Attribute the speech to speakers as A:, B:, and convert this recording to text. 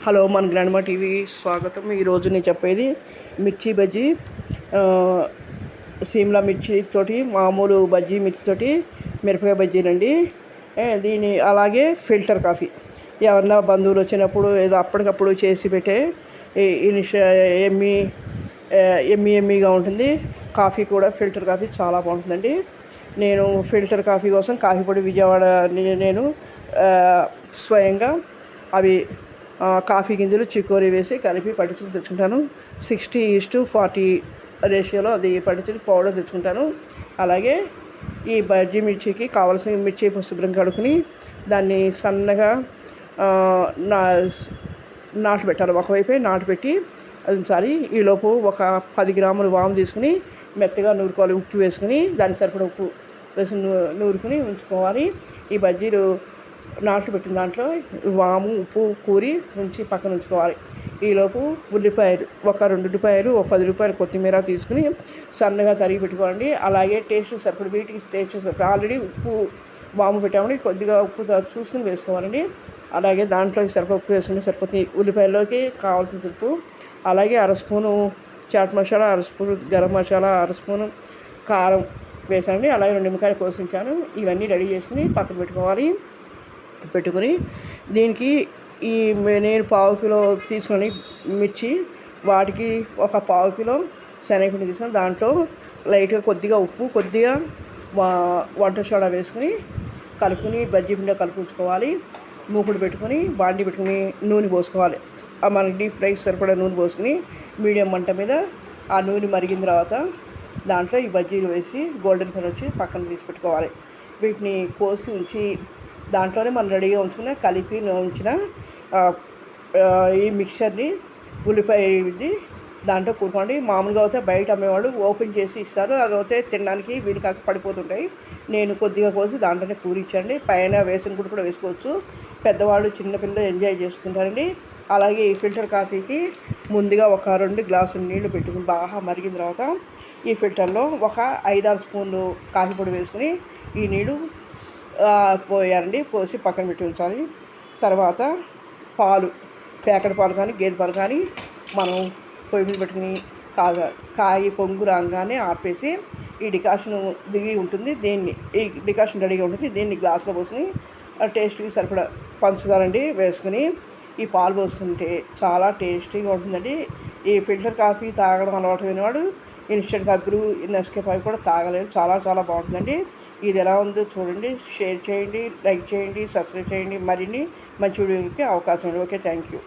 A: Hello, మన grandma TV స్వాగతం. ఈరోజు నేను చెప్పేది మిర్చి బజ్జీ, సిమ్లా మిర్చి తోటి, మామూలు బజ్జీ మిర్చి తోటి మిరపకాయ బజ్జీలండి. దీని అలాగే ఫిల్టర్ కాఫీ, ఎవరన్నా బంధువులు వచ్చినప్పుడు ఏదో అప్పటికప్పుడు చేసి పెట్టే ఎమ్మి ఎమ్మిగా ఉంటుంది. కాఫీ కూడా ఫిల్టర్ కాఫీ చాలా బాగుంటుందండి. నేను ఫిల్టర్ కాఫీ కోసం కాఫీ పొడి విజయవాడ నేను స్వయంగా అవి కాఫీ గింజలు చికోరీ వేసి కలిపి పట్టించుకుని తెచ్చుకుంటాను. 60:40 రేషియోలో అది పట్టించుకుని పౌడర్ తెచ్చుకుంటాను. అలాగే ఈ బజ్జీ మిర్చికి కావాల్సిన మిర్చి శుభ్రం కడుక్కుని దాన్ని సన్నగా నాటు పెట్టాలి. ఒకవైపే నాటు పెట్టి అది ఉంచాలి. ఈలోపు ఒక 10 గ్రాములు వాము తీసుకుని మెత్తగా నూరుకోవాలి. ఉప్పు వేసుకుని దానికి సరిపడా ఉప్పు వేసి నూరుకుని ఉంచుకోవాలి. ఈ బజ్జీలు నాట్లు పెట్టిన దాంట్లో వాము ఉప్పు కూరి ఉంచి పక్కన ఉంచుకోవాలి. ఈలోపు ఉల్లిపాయలు ఒక 2 ఉల్లిపాయలు, ఒక 10 రూపాయలు కొత్తిమీర తీసుకుని సన్నగా తరిగి పెట్టుకోండి. అలాగే టేస్ట్ సరిపడి వీటికి టేస్ట్ సరిపడి ఆల్రెడీ ఉప్పు వాము పెట్టామని కొద్దిగా ఉప్పు చూసుకుని వేసుకోవాలండి. అలాగే దాంట్లోకి సరిపడా ఉప్పు వేసుకుని సరిపోతుంది. ఉల్లిపాయల్లోకి కావాల్సిన ఉప్పు, అలాగే 1/2 spoon chaat masala, 1/2 spoon garam masala, 1/2 spoon కారం వేసండి. అలాగే 2 నిమ్మకాయలు కోసించాను. ఇవన్నీ రెడీ చేసుకుని పక్కన పెట్టుకుని దీనికి నేను 1/4 కిలో తీసుకొని మిర్చి, వాటికి ఒక 1/4 కిలో శనగపిండి తీసుకొని దాంట్లో లైట్గా కొద్దిగా ఉప్పు, కొద్దిగా వంట సోడా వేసుకుని కలుపుకొని బజ్జీ పిండిలో కలుపుకోవాలి. మూకుడు పెట్టుకొని బాండి పెట్టుకుని నూనె పోసుకోవాలి. మనకి డీప్ ఫ్రైకి సరిపడా నూనె పోసుకుని మీడియం మంట మీద ఆ నూనె మరిగిన తర్వాత దాంట్లో ఈ బజ్జీలు వేసి గోల్డెన్ కలర్ వచ్చి పక్కన తీసి పెట్టుకోవాలి. వీటిని కోసి ఉంచి దాంట్లోనే మనం రెడీగా ఉంచుకున్న కలిపి ఉంచిన ఈ మిక్చర్ని ఉల్లిపాయ దాంట్లో కూరుకోండి. మామూలుగా అయితే బయట అమ్మేవాళ్ళు ఓపెన్ చేసి ఇస్తారు. అవి అయితే తినడానికి వీడికి పడిపోతుంటాయి. నేను కొద్దిగా కోసి దాంట్లోనే కూరిచ్చండి. పైన వేసిన కూడా వేసుకోవచ్చు. పెద్దవాళ్ళు చిన్నపిల్లలు ఎంజాయ్ చేస్తుంటారండి. అలాగే ఈ ఫిల్టర్ కాఫీకి ముందుగా ఒక 2 గ్లాసులు నీళ్లు పెట్టుకుని బాగా మరిగిన తర్వాత ఈ ఫిల్టర్లో ఒక 5-6 స్పూన్లు కాఫీ పొడి వేసుకుని ఈ నీళ్ళు పోయారండి. పోసి పక్కన పెట్టి ఉంచాలి. తర్వాత పాలు, ప్యాకెట్ పాలు కానీ గేదె పాలు కానీ మనం పొయ్యి మీద పెట్టుకుని కాయి పొంగు రాగానే ఆపేసి ఈ డికాషన్ దిగి ఉంటుంది. ఈ డికాషన్ రెడీగా ఉంటుంది. దీన్ని గ్లాసులో పోసుకుని టేస్ట్కి సరిపడా పంచుతారండి వేసుకుని ఈ పాలు పోసుకుంటే చాలా టేస్టీగా ఉంటుందండి. ఈ ఫిల్టర్ కాఫీ తాగడం అలవాటు అయినవాడు ఇన్స్టెంట్ కాఫీలు, నెస్కేఫ్ అవి కూడా తాగలేదు. చాలా చాలా బాగుంటుందండి. ఇది ఎలా ఉందో చూడండి, షేర్ చేయండి, లైక్ చేయండి, సబ్స్క్రైబ్ చేయండి. మరిన్ని మంచి వీడియోలకి అవకాశం ఉంది. Okay, thank you.